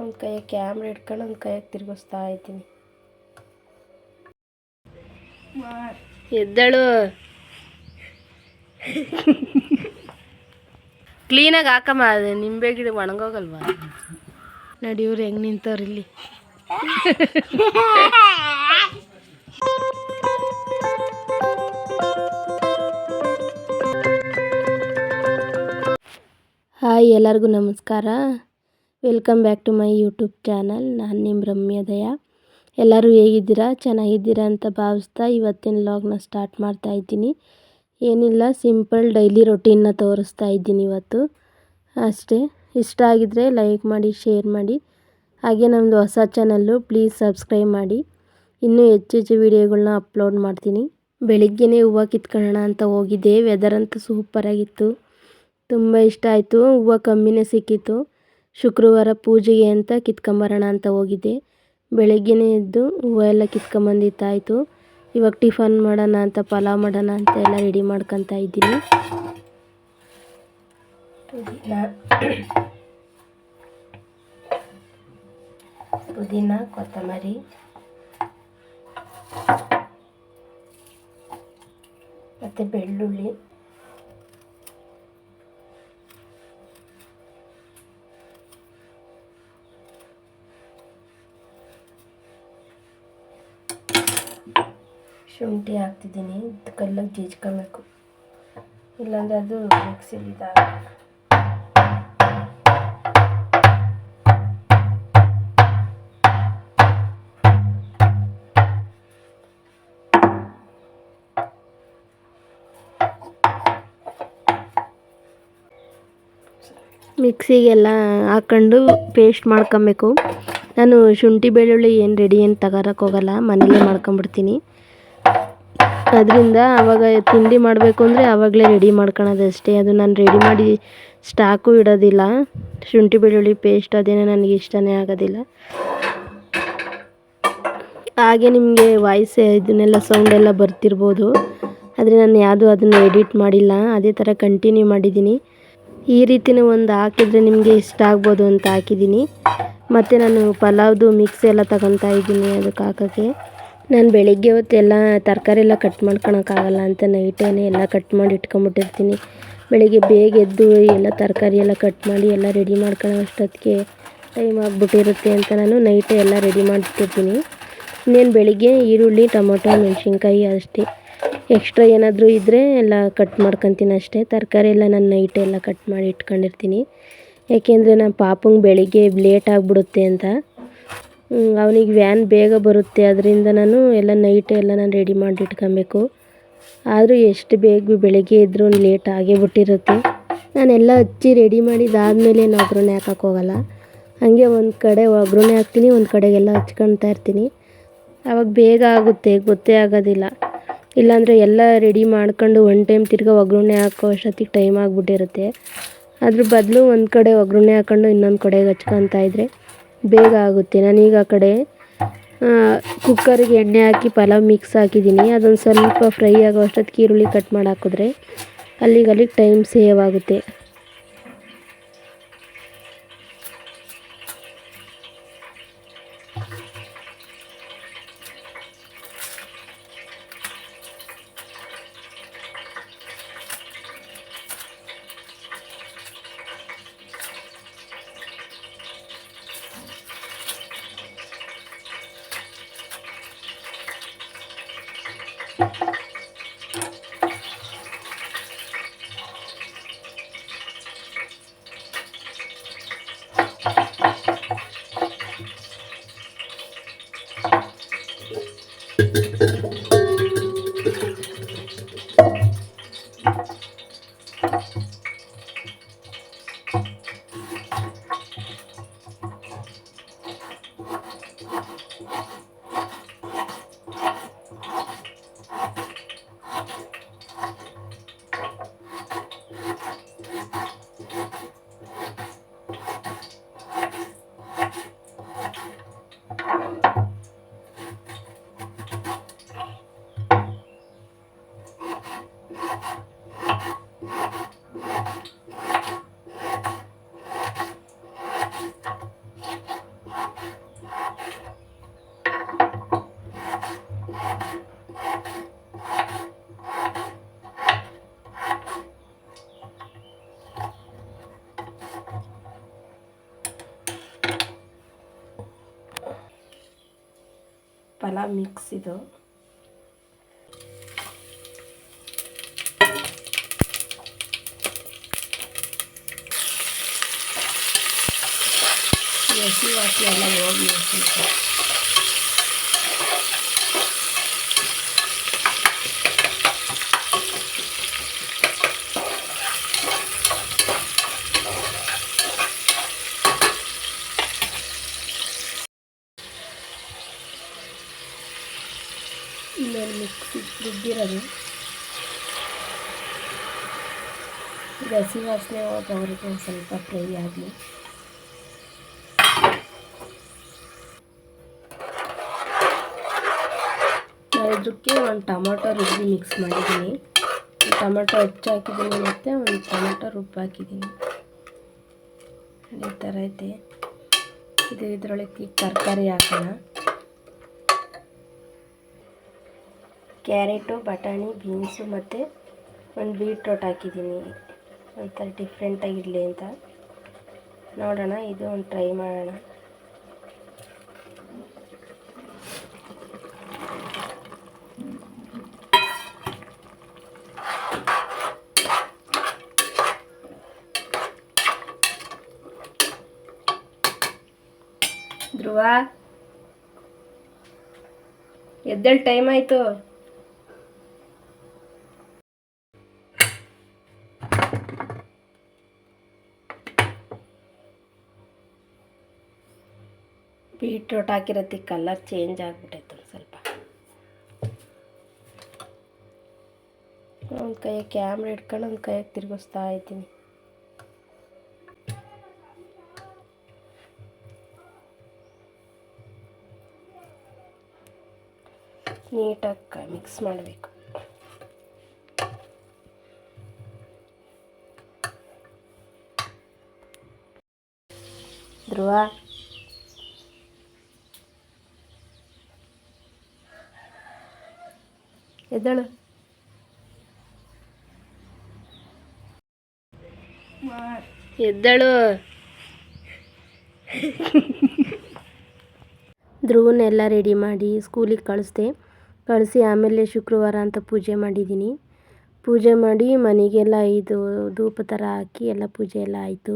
ಒಂದು ಕೈಯಾಗ ಕ್ಯಾಮ್ರಾ ಇಟ್ಕೊಂಡು ಒಂದು ಕೈಯಾಗ ತಿರುಗಿಸ್ತಾ ಇದ್ದೀನಿ. ಎದ್ದಳು. ಕ್ಲೀನಾಗಿ ಹಾಕಮ್ಮ, ಅದು ನಿಂಬೆ ಗಿಡ ಒಣಗೋಗಲ್ವಾ? ನೋಡಿ ಇವ್ರು ಹೆಂಗೆ ನಿಂತವ್ರು ಇಲ್ಲಿ. ಹಾಯ್, ಎಲ್ಲರಿಗೂ ನಮಸ್ಕಾರ. Welcome back to my YouTube channel. ನಾನು ನಿಮ್ಮ ರಮ್ಯದಯ. ಎಲ್ಲರೂ ಹೇಗಿದ್ದೀರಾ? ಚೆನ್ನಾಗಿದ್ದೀರಾ ಅಂತ ಭಾವಿಸ್ತಾ ಇವತ್ತಿನ ವ್ಲಾಗ್ನ ಸ್ಟಾರ್ಟ್ ಮಾಡ್ತಾ ಇದ್ದೀನಿ. ಏನಿಲ್ಲ, ಸಿಂಪಲ್ ಡೈಲಿ ರೊಟೀನ್ನ ತೋರಿಸ್ತಾ ಇದ್ದೀನಿ ಇವತ್ತು ಅಷ್ಟೇ. ಇಷ್ಟ ಆಗಿದ್ರೆ ಲೈಕ್ ಮಾಡಿ, ಶೇರ್ ಮಾಡಿ. ಹಾಗೆ ನಮ್ಮದು ಹೊಸ ಚಾನಲ್ಲು, ಪ್ಲೀಸ್ ಸಬ್ಸ್ಕ್ರೈಬ್ ಮಾಡಿ. ಇನ್ನೂ ಹೆಚ್ಚು ವೀಡಿಯೋಗಳನ್ನ ಅಪ್ಲೋಡ್ ಮಾಡ್ತೀನಿ. ಬೆಳಿಗ್ಗೆನೇ ಹೂವು ಕಿತ್ಕೊಳ್ಳೋಣ ಅಂತ ಹೋಗಿದ್ದೆ. ವೆದರ್ ಅಂತೂ ಸೂಪರಾಗಿತ್ತು, ತುಂಬ ಇಷ್ಟ ಆಯಿತು. ಹೂವು ಕಮ್ಮಿನೇ ಸಿಕ್ಕಿತ್ತು. ಶುಕ್ರವಾರ ಪೂಜೆಗೆ ಅಂತ ಕಿತ್ಕೊಂಬರೋಣ ಅಂತ ಹೋಗಿದ್ದೆ. ಬೆಳಗ್ಗೆನೇ ಎದ್ದು ಹೂವು ಎಲ್ಲ ಕಿತ್ಕೊಂಬಂದಿತ್ತಾಯಿತು. ಇವಾಗ ಟಿಫನ್ ಮಾಡೋಣ ಅಂತ, ಪಲಾವ್ ಮಾಡೋಣ ಅಂತ ಎಲ್ಲ ರೆಡಿ ಮಾಡ್ಕೊತಾ ಇದ್ದೀನಿ. ಪುದೀನ, ಕೊತ್ತಂಬರಿ, ಮತ್ತು ಬೆಳ್ಳುಳ್ಳಿ, ಶುಂಠಿ ಹಾಕ್ತಿದ್ದೀನಿ. ಕಲ್ಲಾಗಿ ಜೀಜ್ಕೊಬೇಕು, ಇಲ್ಲಾಂದರೆ ಅದು ಮಿಕ್ಸಿಲಿ ಮಿಕ್ಸಿಗೆಲ್ಲ ಹಾಕ್ಕೊಂಡು ಪೇಸ್ಟ್ ಮಾಡ್ಕೊಬೇಕು. ನಾನು ಶುಂಠಿ ಬೆಳ್ಳುಳ್ಳಿ ಏನು ತಗೋರಕ್ಕೆ ಹೋಗಲ್ಲ, ಮನೇಲೇ ಮಾಡ್ಕೊಂಬಿಡ್ತೀನಿ. ಅದರಿಂದ ಆವಾಗ ತಿಂಡಿ ಮಾಡಬೇಕು ಅಂದರೆ ಆವಾಗಲೇ ರೆಡಿ ಮಾಡ್ಕೊಳೋದಷ್ಟೇ. ಅದು ನಾನು ರೆಡಿ ಮಾಡಿ ಸ್ಟಾಕು ಇಡೋದಿಲ್ಲ. ಶುಂಠಿ ಬೆಳ್ಳುಳ್ಳಿ ಪೇಸ್ಟ್ ಅದೇನೋ ನನಗೆ ಇಷ್ಟನೇ ಆಗೋದಿಲ್ಲ. ಹಾಗೆ ನಿಮಗೆ ವಾಯ್ಸ್ ಇದನ್ನೆಲ್ಲ ಸೌಂಡೆಲ್ಲ ಬರ್ತಿರ್ಬೋದು, ಆದರೆ ನಾನು ಯಾವುದೂ ಅದನ್ನು ಎಡಿಟ್ ಮಾಡಿಲ್ಲ. ಅದೇ ಥರ ಕಂಟಿನ್ಯೂ ಮಾಡಿದ್ದೀನಿ. ಈ ರೀತಿಯೂ ಒಂದು ಹಾಕಿದರೆ ನಿಮಗೆ ಇಷ್ಟ ಆಗ್ಬೋದು ಅಂತ ಹಾಕಿದ್ದೀನಿ. ಮತ್ತು ನಾನು ಪಲಾವ್ದು ಮಿಕ್ಸ್ ಎಲ್ಲ ತಗೊತಾ ಇದ್ದೀನಿ ಅದಕ್ಕೆ ಹಾಕೋಕ್ಕೆ. ನಾನು ಬೆಳಿಗ್ಗೆ ಹೊತ್ತೆಲ್ಲ ತರಕಾರಿ ಎಲ್ಲ ಕಟ್ ಮಾಡ್ಕೊಳಕ್ಕಾಗಲ್ಲ ಅಂತ ನೈಟೇನೆ ಎಲ್ಲ ಕಟ್ ಮಾಡಿ ಇಟ್ಕೊಂಬಿಟ್ಟಿರ್ತೀನಿ. ಬೆಳಿಗ್ಗೆ ಬೇಗ ಎದ್ದು ಎಲ್ಲ ತರಕಾರಿ ಎಲ್ಲ ಕಟ್ ಮಾಡಿ ಎಲ್ಲ ರೆಡಿ ಮಾಡ್ಕೊಳ್ಳೋ ಅಷ್ಟೊತ್ತಿಗೆ ಟೈಮ್ ಆಗಿಬಿಟ್ಟಿರುತ್ತೆ ಅಂತ ನಾನು ನೈಟೇ ಎಲ್ಲ ರೆಡಿ ಮಾಡಿಟ್ಟಿರ್ತೀನಿ. ಇನ್ನೇನು ಬೆಳಿಗ್ಗೆ ಈರುಳ್ಳಿ, ಟೊಮೊಟೊ, ಮೆಣಸಿನ್ಕಾಯಿ ಅಷ್ಟೇ. ಎಕ್ಸ್ಟ್ರಾ ಏನಾದರೂ ಇದ್ದರೆ ಎಲ್ಲ ಕಟ್ ಮಾಡ್ಕೊತೀನಿ ಅಷ್ಟೇ. ತರಕಾರಿ ಎಲ್ಲ ನಾನು ನೈಟೇ ಎಲ್ಲ ಕಟ್ ಮಾಡಿ ಇಟ್ಕೊಂಡಿರ್ತೀನಿ. ಯಾಕೆಂದರೆ ನಮ್ಮ ಪಾಪಂಗೆ ಬೆಳಿಗ್ಗೆ ಲೇಟ್ ಆಗಿಬಿಡುತ್ತೆ ಅಂತ. ಅವನಿಗೆ ವ್ಯಾನ್ ಬೇಗ ಬರುತ್ತೆ, ಅದರಿಂದ ನಾನು ಎಲ್ಲ ನೈಟೇ ಎಲ್ಲ ನಾನು ರೆಡಿ ಮಾಡಿ ಇಟ್ಕೊಬೇಕು. ಆದರೂ ಎಷ್ಟು ಬೇಗ ಬೆಳಗ್ಗೆ ಇದ್ದರೂ ಲೇಟ್ ಆಗೇ ಬಿಟ್ಟಿರುತ್ತೆ. ನಾನೆಲ್ಲ ಹಚ್ಚಿ ರೆಡಿ ಮಾಡಿದಾದಮೇಲೆ ಏನು ಒಗ್ಗರಣೆ ಹಾಕೋಕ್ಕೆ ಹೋಗಲ್ಲ. ಹಾಗೆ ಒಂದು ಕಡೆ ಒಗ್ಗರಣೆ ಹಾಕ್ತೀನಿ, ಒಂದು ಕಡೆಗೆಲ್ಲ ಹಚ್ಕೊಳ್ತಾ ಇರ್ತೀನಿ. ಆವಾಗ ಬೇಗ ಆಗುತ್ತೆ, ಗೊತ್ತೇ ಆಗೋದಿಲ್ಲ. ಇಲ್ಲಾಂದರೆ ಎಲ್ಲ ರೆಡಿ ಮಾಡ್ಕೊಂಡು ಒನ್ ಟೈಮ್ ತಿರ್ಗಾ ಒಗ್ಗರಣೆ ಹಾಕೋ ಅಷ್ಟೊತ್ತಿಗೆ ಟೈಮ್ ಆಗಿಬಿಟ್ಟಿರುತ್ತೆ. ಅದ್ರ ಬದಲು ಒಂದು ಕಡೆ ಒಗ್ಗರಣೆ ಹಾಕ್ಕೊಂಡು ಇನ್ನೊಂದು ಕಡೆಗೆ ಹಚ್ಕೊತಾ ಇದ್ದರೆ ಬೇಗ ಆಗುತ್ತೆ. ನಾನೀಗ ಆ ಕಡೆ ಕುಕ್ಕರಿಗೆ ಎಣ್ಣೆ ಹಾಕಿ ಪಲಾವ್ ಮಿಕ್ಸ್ ಹಾಕಿದ್ದೀನಿ. ಅದೊಂದು ಸ್ವಲ್ಪ ಫ್ರೈ ಆಗೋ ಅಷ್ಟೊತ್ತಿಗೆ ಈರುಳ್ಳಿ ಕಟ್ ಮಾಡಿ ಹಾಕಿದ್ರೆ ಅಲ್ಲಿಗೆ ಟೈಮ್ ಸೇವ್ ಆಗುತ್ತೆ. ಪಲಾವ್ ಮಿಕ್ಸ್ ಇದು. ಹಸಿ ವಾಸನೆ ಎಲ್ಲ ಹೋಗಿ ಇನ್ನೇನು ಮಿಕ್ಸಿ ರುಬ್ಬಿರೋದು. ಹಸಿ ವಾಸನೆ ಹೋಗೋವರೆಗೆ ಒಂದು ಸ್ವಲ್ಪ ಫ್ರೈ ಆಗಲಿ. ಇದಕ್ಕೆ ಒಂದು ಟೊಮೊಟೊ ರುಬ್ಬಿ ಮಿಕ್ಸ್ ಮಾಡಿದ್ದೀನಿ. ಟೊಮೊಟೊ ಹೆಚ್ಚು ಹಾಕಿದ್ದೀನಿ ಮತ್ತು ಒಂದು ಟೊಮೊಟೊ ರುಬ್ಬಿ ಹಾಕಿದ್ದೀನಿ. ಈ ಥರ ಐತೆ ಇದು. ಇದರೊಳಗೆ ತರಕಾರಿ ಹಾಕೋಣ. ಕ್ಯಾರೆಟು, ಬಟಾಣಿ, ಬೀನ್ಸು ಮತ್ತು ಒಂದು ಬೀಟ್ರೋಟ್ ಹಾಕಿದ್ದೀನಿ. ಒಂಥರ ಡಿಫ್ರೆಂಟಾಗಿರಲಿ ಅಂತ ನೋಡೋಣ. ಇದು ಒಂದು ಟ್ರೈ ಮಾಡೋಣ. ಧ್ರುವ, ಎದ್ದೇಳು, ಟೈಮ್ ಆಯಿತು. ಬೀಟ್ರೋಟ್ ಹಾಕಿರತ್ತೆ ಕಲರ್ ಚೇಂಜ್ ಆಗಿಬಿಟ್ಟೈತೆ ಒಂದು ಸ್ವಲ್ಪ. ಒಂದು ಕೈಯಾಗ ಕ್ಯಾಮ್ರಾ ಇಟ್ಕೊಂಡು ಒಂದು ಕೈಯಾಗ ತಿರುಗಿಸ್ತಾ ಇದ್ದೀನಿ. ನೀಟಾಗಿ ಮಿಕ್ಸ್ ಮಾಡಬೇಕು. ಧ್ರುವ, ಎದ್ದೇಳು. ಎದ್ದೇಳು. ಧ್ರುವನ್ನೆಲ್ಲ ರೆಡಿ ಮಾಡಿ ಸ್ಕೂಲಿಗೆ ಕಳಿಸಿ ಆಮೇಲೆ ಶುಕ್ರವಾರ ಅಂತ ಪೂಜೆ ಮಾಡಿದ್ದೀನಿ. ಪೂಜೆ ಮಾಡಿ ಮನೆಗೆಲ್ಲ ಇದು ಧೂಪ ಥರ ಹಾಕಿ ಎಲ್ಲ ಪೂಜೆ ಎಲ್ಲ ಆಯಿತು.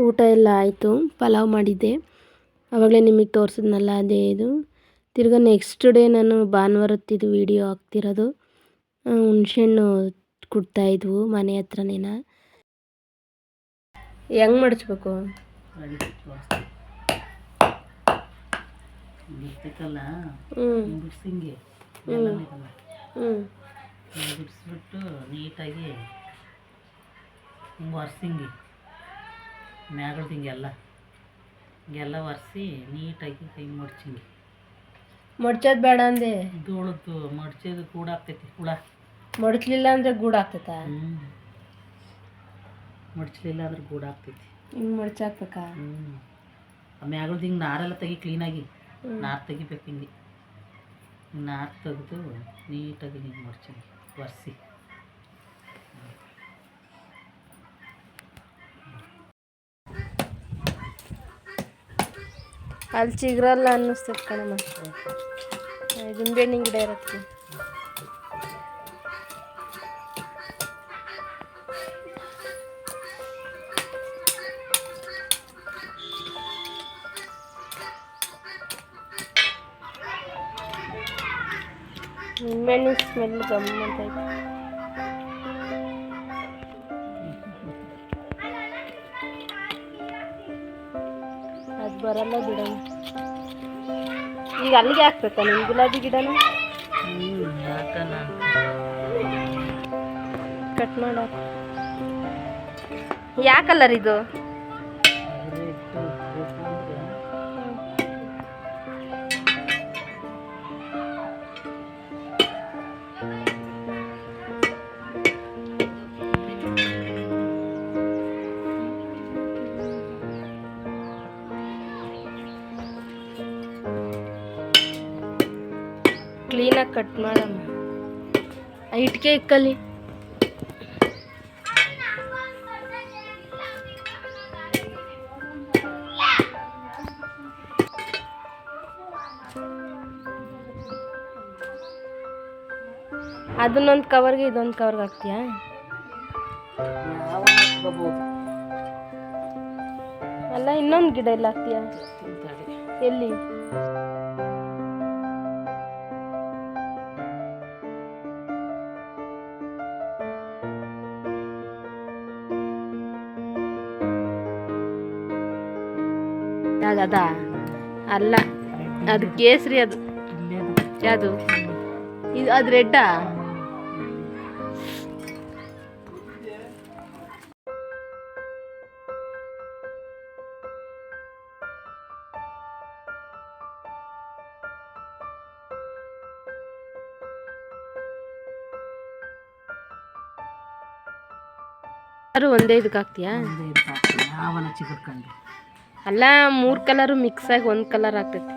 ಊಟ ಎಲ್ಲ ಆಯಿತು. ಪಲಾವ್ ಮಾಡಿದ್ದೆ, ಆವಾಗಲೇ ನಿಮಗೆ ತೋರಿಸಿದ್ನಲ್ಲ ಅದೇ ಇದು. ತಿರ್ಗಾ ನೆಕ್ಸ್ಟ್ ಡೇ ನಾನು ಭಾನುವಾರದ್ದು ವೀಡಿಯೋ ಹಾಕ್ತಿರೋದು. ಹುಣ್ಸೆಹಣ್ಣು ಕುಟ್ತಾಯಿದ್ವು ಮನೆ ಹತ್ರನೇನ. ಹೆಂಗೆ ಮಡಚ್ಬೇಕು? ಬಿಡಿಸ್ಬಿಟ್ಟು ನೀಟಾಗಿ ಹಿಂಗೆ ಒರೆಸಿಂಗಿ ಮ್ಯಾಗಳ್ದು ಹಿಂಗೆಲ್ಲ ಒರೆಸಿ ನೀಟಾಗಿ ಕೈ ಮಡ್ಚಿಂಗಿ. ಮಡ್ಚೋದು ಬೇಡ ಅಂದೆ. ಧೂಳದ್ದು ಮಡ್ಚೋದು ಗೂಡು ಆಗ್ತೈತಿ. ಹುಳ ಮಡಚಲಿಲ್ಲ ಅಂದರೆ ಗೂಡು ಆಗ್ತೈತಾ? ಮಡ್ಚಲಿಲ್ಲ ಅಂದ್ರೆ ಗೂಡು ಆಗ್ತೈತಿ. ಹಿಂಗೆ ಮಡ್ಚಾಕ್ಬೇಕಾ? ಮ್ಯಾಗಳ್ದು ಹಿಂಗೆ ನಾರೆಲ್ಲ ತೆಗಿ ಕ್ಲೀನಾಗಿ. ನಾರು ತೆಗಿಬೇಕು. ಹಿಂಗೆ ನಾರು ತೆಗೆದು ನೀಟಾಗಿ ಹಿಂಗೆ ಮಡ್ಚಂಗಿ ಒರೆಸಿ. ಅಲ್ಲಿ ಚಿಗ್ರಲ್ಲ ಅನ್ನಿಸ್ತದೆ ಕಣಮ್ಮ. ನಿಂಬೆಹಣ್ಣಿನ ಗಿಡ ಇರುತ್ತೆ. ನಿಂಬೆಹಣ್ಣಿನ ಸ್ಮೆಲ್ ಗಮ್ಮಂತೈತೆ. ಅದು ಬರಲ್ಲ ಬಿಡೋಣ. ಈಗ ಅಲ್ಲಿಗೆ ಹಾಕ್ಬೇಕಾ ನಿಮ್ಮ ಗುಲಾಬಿ ಗಿಡನ? ಕಟ್ ಮಾಡ. ಯಾವ ಕಲರ್ ಇದು? ಕಟ್ ಮಾಡಮ್ಮ. ಇಟ್ಕೆ ಇಕ್ಕಲ್ಲಿ. ಅದನ್ನೊಂದು ಕವರ್ಗೆ ಇದೊಂದು ಕವರ್ಗೆ ಹಾಕ್ತೀಯಾ? ಯಾವ ಹಾಕ್ಕೋಬೋದು. ಅಲ್ಲ ಇನ್ನೊಂದು ಗಿಡ ಎಲ್ಲ ಹಾಕ್ತೀಯಾ? ಎಲ್ಲಿ? ಅದ ಅಲ್ಲ, ಅದು ಕೇಸರಿ. ಅದು ಯಾವುದು? ಇದು ಅದು ರೆಡ್ಡಾ? ಅದು ಒಂದೇ ಇದಕ್ಕೆ ಹಾಕ್ತೀಯಾ? ಯಾವನ ಚಿಗುರ್ಕೊಂಡು ಅಲ್ಲ, 3 ಕಲರು ಮಿಕ್ಸ್ ಆಗಿ ಒಂದು ಕಲರ್ ಆಗ್ತೈತಿ.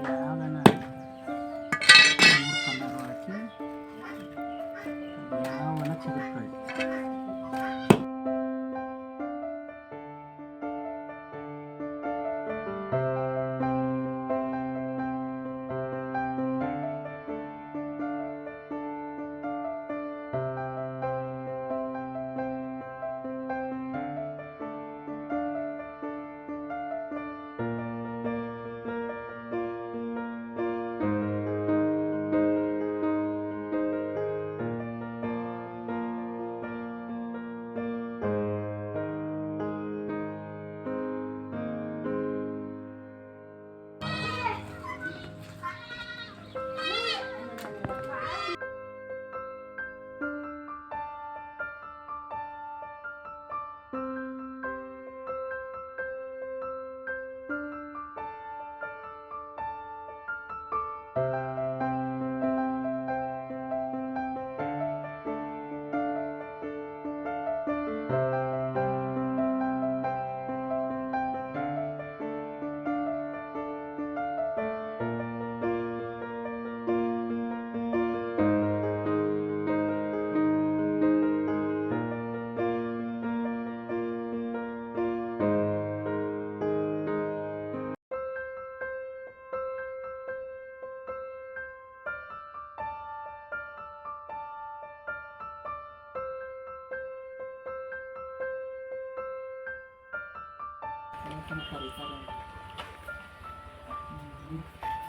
ಯಾವನ 3 ಕಲರ್ ಹಾಕಿ ಯಾವನ ಚಿಗುರ್ಕೊಂಡು.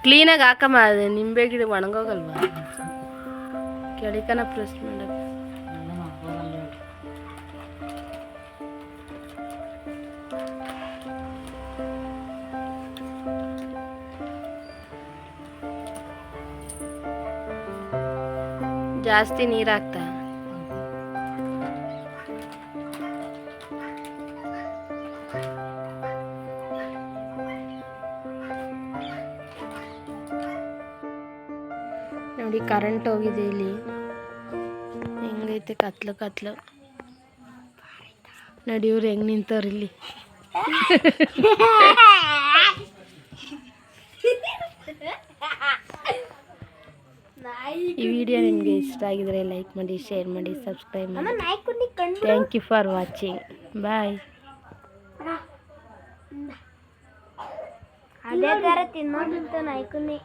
ಕ್ಲೀನಾಗಿ ಹಾಕಮ್ಮ. ಅದು ನಿಂಬೆ ಗಿಡ ಒಣಗೋಗಲ್ವಾ? ಕೆಳಿಕನ ಪ್ರೆಸ್ ಮಾಡೋದು. ಜಾಸ್ತಿ ನೀರು ಹಾಕ್ತಾ? ನೋಡಿ ಕರೆಂಟ್ ಹೋಗಿದೆ ಇಲ್ಲಿ. ಹೆಂಗೈತೆ ಕತ್ಲು ಕತ್ಲು. ನೋಡಿ ಇವ್ರು ಹೆಂಗೆ ನಿಂತವ್ರು ಇಲ್ಲಿ. ಈ ವಿಡಿಯೋ ನಿಮಗೆ ಇಷ್ಟ ಆಗಿದರೆ ಲೈಕ್ ಮಾಡಿ, ಶೇರ್ ಮಾಡಿ, ಸಬ್ಸ್ಕ್ರೈಬ್ ಮಾಡಿ. Thank you for watching. Bye. ಅದೇ ಥರ ತಿನ್ನೋದಂತ ನಾಯ್ಕುನಿ.